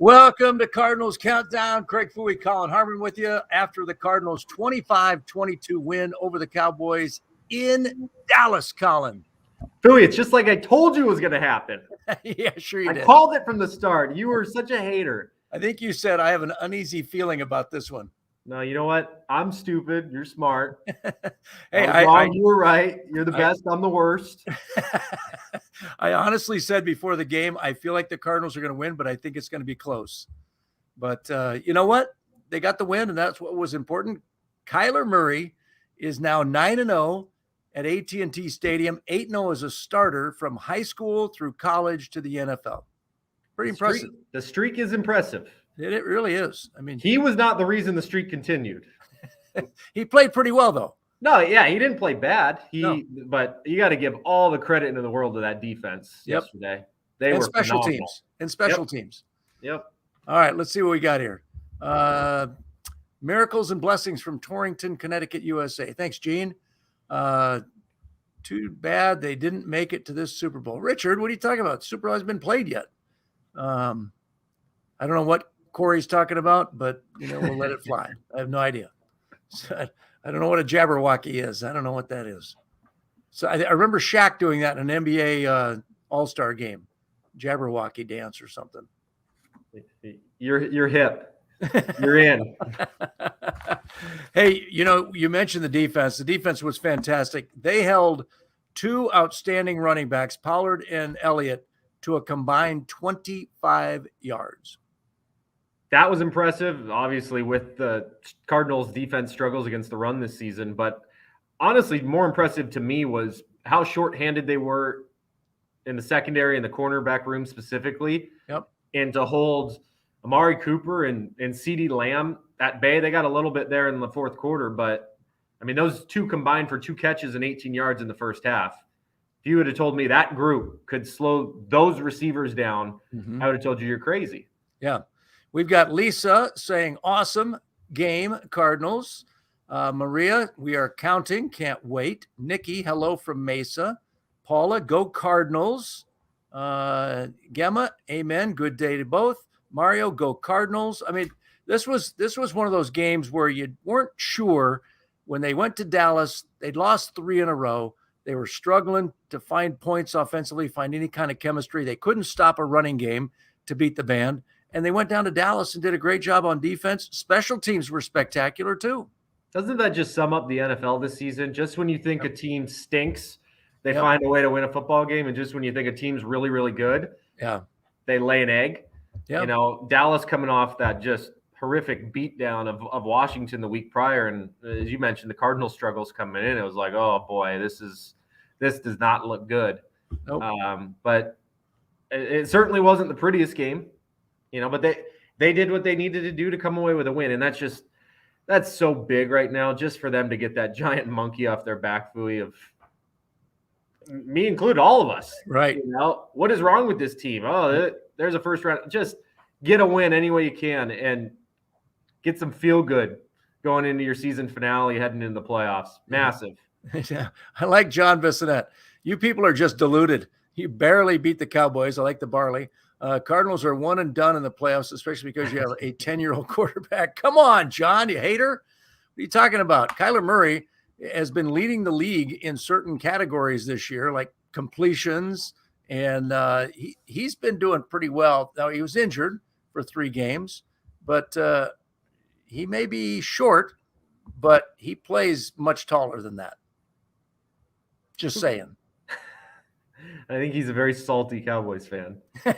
Welcome to Cardinals Countdown. Craig Fouie, Colin Harmon with you after the Cardinals' 25-22 win over the Cowboys in Dallas, Colin. Fouie, it's just like I told you was going to happen. Yeah, sure you did. I called it from the start. You were such a hater. I think you said I have an uneasy feeling about this one. No, you know what? I'm stupid. You're smart. Hey, you were right. You're the best. I'm the worst. I honestly said before the game, I feel like the Cardinals are going to win, but I think it's going to be close. But you know what? They got the win, and that's what was important. Kyler Murray is now 9-0 at AT&T Stadium, 8-0 as a starter from high school through college to the NFL. Pretty impressive. The streak is impressive. It really is. I mean, he was not the reason the streak continued. He played pretty well, though. No, yeah, he didn't play bad. But you got to give all the credit in the world to that defense yesterday. They were special phenomenal. teams. And special teams. Yep. All right, let's see what we got here. Miracles and blessings from Torrington, Connecticut, USA. Thanks, Gene. Too bad they didn't make it to this Super Bowl. Richard, what are you talking about? Super Bowl hasn't been played yet. I don't know what Corey's talking about, but we'll let it fly. I have no idea. So, I don't know what a Jabberwocky is. I don't know what that is. So I remember Shaq doing that in an NBA All-Star game, Jabberwocky dance or something. You're hip. You're in. Hey, you mentioned the defense. The defense was fantastic. They held two outstanding running backs, Pollard and Elliott, to a combined 25 yards. That was impressive, obviously, with the Cardinals' defense struggles against the run this season. But honestly, more impressive to me was how shorthanded they were in the secondary and the cornerback room specifically. Yep. And to hold Amari Cooper and CeeDee Lamb at bay, they got a little bit there in the fourth quarter. But, I mean, those two combined for 2 catches and 18 yards in the first half. If you would have told me that group could slow those receivers down, I would have told you you're crazy. Yeah. We've got Lisa saying, awesome game, Cardinals. Maria, we are counting. Can't wait. Nikki, hello from Mesa. Paula, go Cardinals. Gemma, amen. Good day to both. Mario, go Cardinals. I mean, this was one of those games where you weren't sure when they went to Dallas. They'd lost 3 in a row. They were struggling to find points offensively, find any kind of chemistry. They couldn't stop a running game to beat the band. And they went down to Dallas and did a great job on defense. Special teams were spectacular, too. Doesn't that just sum up the NFL this season? Just when you think a team stinks, they find a way to win a football game. And just when you think a team's really, really good, they lay an egg. Yeah. Dallas coming off that just horrific beatdown of Washington the week prior. And as you mentioned, the Cardinals struggles coming in. It was like, oh, boy, this does not look good. Nope. But it certainly wasn't the prettiest game. But they did what they needed to do to come away with a win. And that's so big right now, just for them to get that giant monkey off their back, Fouie, of me included, all of us. Right. What is wrong with this team? Oh, there's a first round. Just get a win any way you can and get some feel good going into your season finale, heading into the playoffs. Massive. Yeah. I like John Bissonette. You people are just deluded. You barely beat the Cowboys. I like the barley. Cardinals are one and done in the playoffs, especially because you have a 10-year-old quarterback. Come on, John, you hater. What are you talking about? Kyler Murray has been leading the league in certain categories this year, like completions, and he's been doing pretty well. Now, he was injured for 3 games, but he may be short, but he plays much taller than that. Just saying. I think he's a very salty Cowboys fan. I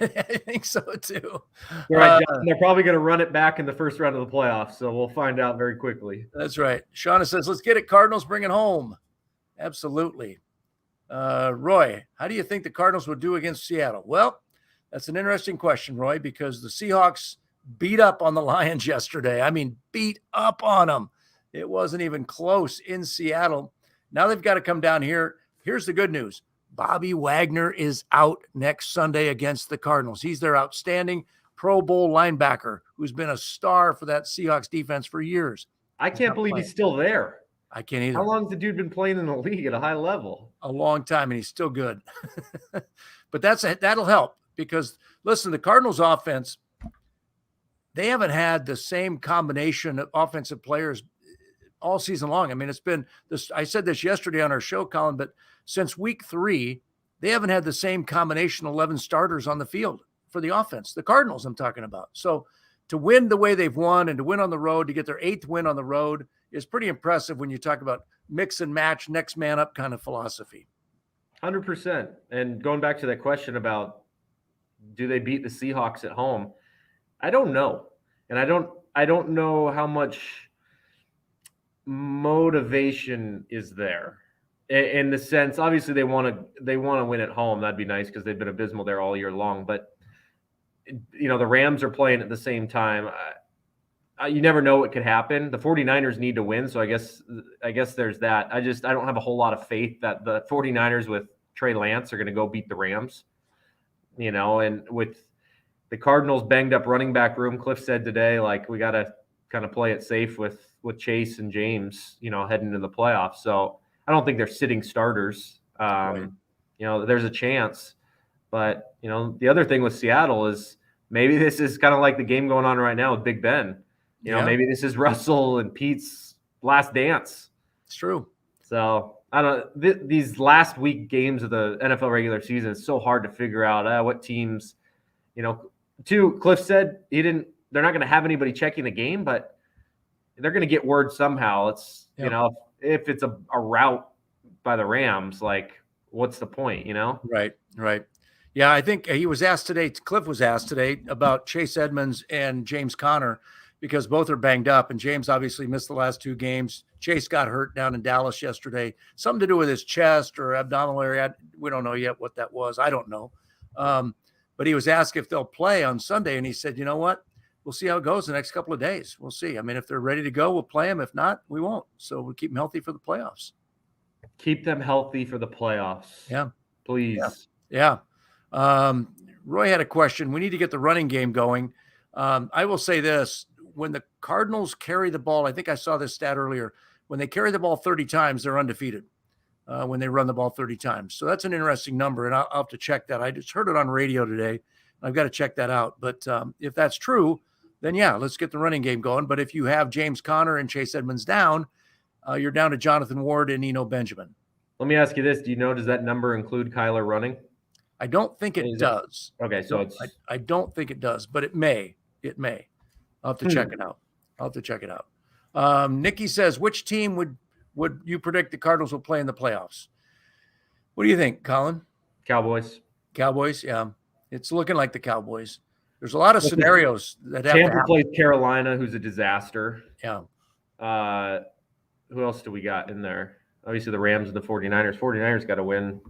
think so, too. Right, they're probably going to run it back in the first round of the playoffs, so we'll find out very quickly. That's right. Shauna says, let's get it, Cardinals, bring it home. Absolutely. Roy, how do you think the Cardinals would do against Seattle? Well, that's an interesting question, Roy, because the Seahawks beat up on the Lions yesterday. I mean, beat up on them. It wasn't even close in Seattle. Now they've got to come down here. Here's the good news. Bobby Wagner is out next Sunday against the Cardinals. He's their outstanding Pro Bowl linebacker who's been a star for that Seahawks defense for years. I can't believe he's still there. I can't either. How long has the dude been playing in the league at a high level? A long time, and he's still good. But that'll help because, listen, the Cardinals offense, they haven't had the same combination of offensive players all season long. I mean, it's been this. I said this yesterday on our show, Colin, but since week 3, they haven't had the same combination 11 starters on the field for the offense. The Cardinals, I'm talking about. So to win the way they've won and to win on the road, to get their 8th win on the road is pretty impressive when you talk about mix and match, next man up kind of philosophy. 100%. And going back to that question about do they beat the Seahawks at home? I don't know. And I don't know how much motivation is there in the sense, obviously they want to win at home. That'd be nice because they've been abysmal there all year long. But the Rams are playing at the same time. You never know what could happen. The 49ers need to win, so I guess there's that. I don't have a whole lot of faith that the 49ers with Trey Lance are going to go beat the Rams. And with the Cardinals banged up running back room, Cliff said today, like, we got to kind of play it safe with Chase and James, heading into the playoffs. So I don't think they're sitting starters. Right. There's a chance. But, the other thing with Seattle is maybe this is kind of like the game going on right now with Big Ben. Maybe this is Russell and Pete's last dance. It's true. So I don't. These last week games of the NFL regular season is so hard to figure out what teams. Cliff said they're not going to have anybody checking the game, but they're going to get word somehow. It's if it's a rout by the Rams, like, what's the point? Right. Yeah, I think he was asked today. Cliff was asked today about Chase Edmonds and James Conner, because both are banged up, and James obviously missed the last 2 games. Chase got hurt down in Dallas yesterday, something to do with his chest or abdominal area. We don't know yet what that was. I don't know. But he was asked if they'll play on Sunday, and he said, you know what? We'll see how it goes the next couple of days. We'll see. I mean, if they're ready to go, we'll play them. If not, we won't. So we'll keep them healthy for the playoffs. Keep them healthy for the playoffs. Yeah. Please. Yeah. Roy had a question. We need to get the running game going. I will say this. When the Cardinals carry the ball, I think I saw this stat earlier, when they carry the ball 30 times, they're undefeated when they run the ball 30 times. So that's an interesting number, and I'll have to check that. I just heard it on radio today. I've got to check that out. But if that's true, then yeah, let's get the running game going. But if you have James Conner and Chase Edmonds down, you're down to Jonathan Ward and Eno Benjamin. Let me ask you this. Does that number include Kyler running? I don't think it does. Okay, so I don't think it does, but it may. It may. I'll have to check it out. Nikki says, which team would you predict the Cardinals will play in the playoffs? What do you think, Colin? Cowboys. Cowboys, yeah. It's looking like the Cowboys. There's a lot of scenarios that have Tampa plays Carolina, who's a disaster. Yeah. Who else do we got in there? Obviously the Rams and the 49ers. 49ers got to win.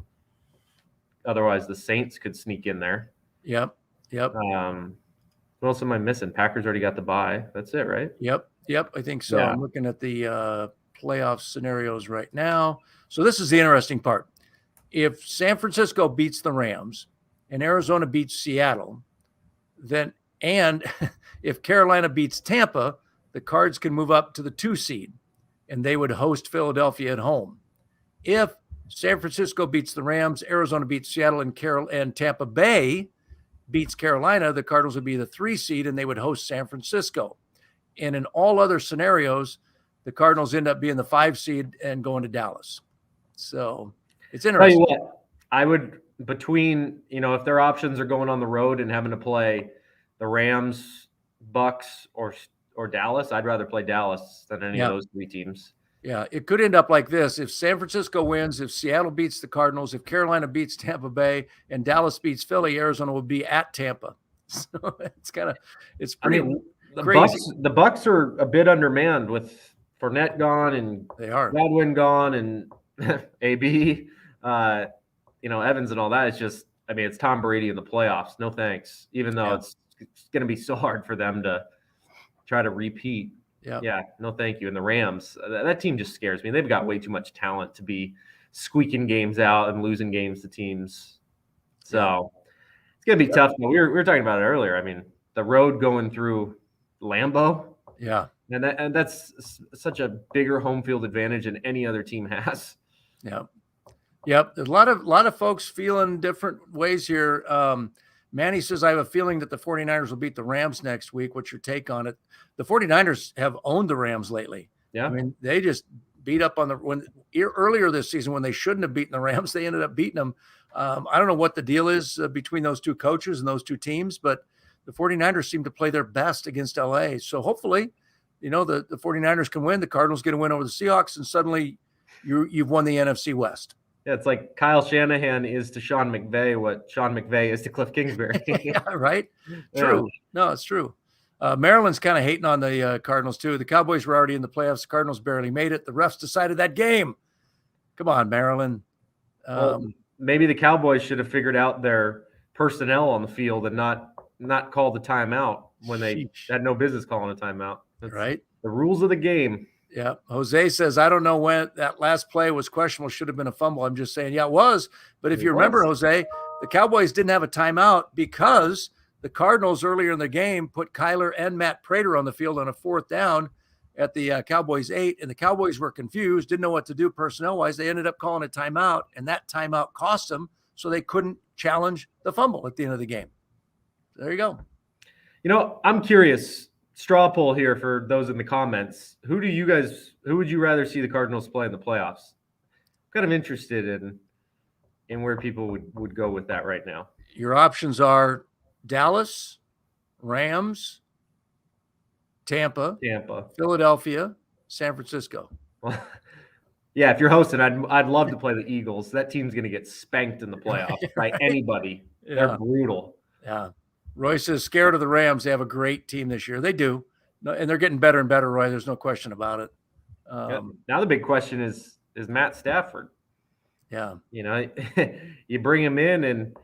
Otherwise, the Saints could sneak in there. Yep. What else am I missing? Packers already got the bye. That's it, right? Yep. I think so. Yeah. I'm looking at the playoff scenarios right now. So this is the interesting part. If San Francisco beats the Rams and Arizona beats Seattle, and if Carolina beats Tampa, the Cards can move up to the 2 seed, and they would host Philadelphia at home. If San Francisco beats the Rams, Arizona beats Seattle, and Tampa Bay beats Carolina, the Cardinals would be the 3 seed, and they would host San Francisco. And in all other scenarios, the Cardinals end up being the 5 seed and going to Dallas. So it's interesting. Tell you what, I would, between, if their options are going on the road and having to play the Rams, Bucks, or Dallas, I'd rather play Dallas than any of those 3 teams. Yeah, it could end up like this. If San Francisco wins, if Seattle beats the Cardinals, if Carolina beats Tampa Bay, and Dallas beats Philly, Arizona will be at Tampa. So it's pretty crazy. The Bucks are a bit undermanned with Fournette gone and Godwin gone and AB, Evans and all that. It's just, it's Tom Brady in the playoffs. No thanks. Even though it's going to be so hard for them to try to repeat. Yeah, no thank you. And the Rams, that team just scares me. They've got way too much talent to be squeaking games out and losing games to teams. So it's going to be tough. But we were talking about it earlier. The road going through Lambeau. Yeah. And that's such a bigger home field advantage than any other team has. Yeah. Yep. There's a lot of folks feeling different ways here. Manny says, I have a feeling that the 49ers will beat the Rams next week. What's your take on it? The 49ers have owned the Rams lately. Yeah. I mean, they just beat up on earlier this season when they shouldn't have beaten the Rams. They ended up beating them. I don't know what the deal is between those two coaches and those two teams, but the 49ers seem to play their best against LA. So hopefully, the 49ers can win. The Cardinals get a win over the Seahawks, and suddenly you've won the NFC West. Yeah, it's like Kyle Shanahan is to Sean McVay what Sean McVay is to Cliff Kingsbury. Yeah, right? True. No, it's true. Maryland's kind of hating on the Cardinals, too. The Cowboys were already in the playoffs. The Cardinals barely made it. The refs decided that game. Come on, Maryland. Well, maybe the Cowboys should have figured out their personnel on the field and not call the timeout when they had no business calling a timeout. That's right. The rules of the game. Yeah. Jose says, I don't know when that last play was questionable. Should have been a fumble. I'm just saying, yeah, it was. But if you remember, Jose, the Cowboys didn't have a timeout because the Cardinals earlier in the game put Kyler and Matt Prater on the field on a 4th down at the Cowboys 8, and the Cowboys were confused, didn't know what to do personnel-wise. They ended up calling a timeout, and that timeout cost them, so they couldn't challenge the fumble at the end of the game. There you go. I'm curious. Straw poll here for those in the comments. Who would you rather see the Cardinals play in the playoffs? I'm kind of interested in where people would go with that right now. Your options are Dallas, Rams, Tampa, Philadelphia, San Francisco. Well, yeah, if you're hosting, I'd love to play the Eagles. That team's going to get spanked in the playoffs by anybody. Yeah. They're brutal. Yeah. Roy says, scared of the Rams. They have a great team this year. They do. And they're getting better and better, Roy. There's no question about it. Now the big question is Matt Stafford. Yeah. You bring him in and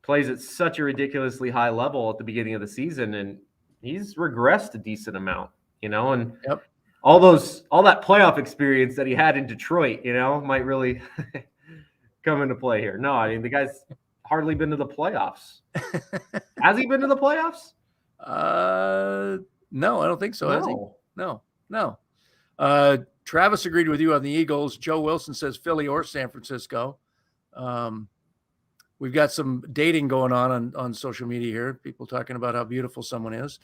plays at such a ridiculously high level at the beginning of the season, and he's regressed a decent amount, and all that playoff experience that he had in Detroit, might really come into play here. No, I mean, the guy's hardly been to the playoffs. Has he been to the playoffs? No, I don't think so. Has he? No. Travis agreed with you on the Eagles. Joe Wilson says Philly or San Francisco. We've got some dating going on social media here. People talking about how beautiful someone is.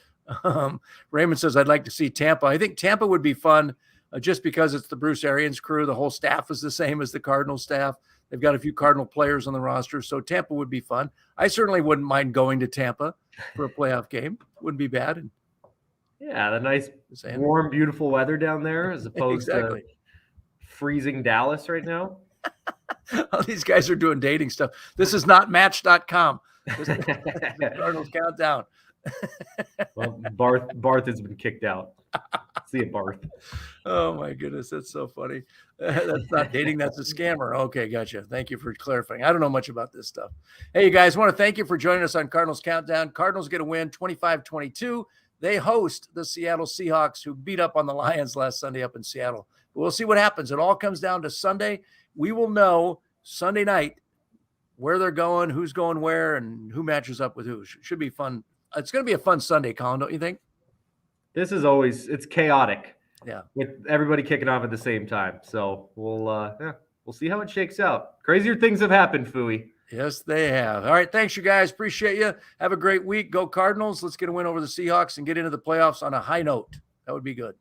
Raymond says, I'd like to see Tampa. I think Tampa would be fun just because it's the Bruce Arians crew. The whole staff is the same as the Cardinals staff. They've got a few Cardinal players on the roster, so Tampa would be fun. I certainly wouldn't mind going to Tampa for a playoff game. Wouldn't be bad. Yeah, the nice, warm, beautiful weather down there as opposed to freezing Dallas right now. All these guys are doing dating stuff. This is not Match.com. This is Cardinals Countdown. Well, Barth has been kicked out. See you, Barth. Oh, my goodness. That's so funny. That's not dating. That's a scammer. Okay, gotcha. Thank you for clarifying. I don't know much about this stuff. Hey, you guys, I want to thank you for joining us on Cardinals Countdown. Cardinals get a win 25-22. They host the Seattle Seahawks, who beat up on the Lions last Sunday up in Seattle. But we'll see what happens. It all comes down to Sunday. We will know Sunday night where they're going, who's going where, and who matches up with who. Should be fun. It's going to be a fun Sunday, Colin, don't you think? This is it's chaotic. Yeah. With everybody kicking off at the same time. So we'll see how it shakes out. Crazier things have happened, Fooey. Yes, they have. All right. Thanks, you guys. Appreciate you. Have a great week. Go Cardinals. Let's get a win over the Seahawks and get into the playoffs on a high note. That would be good.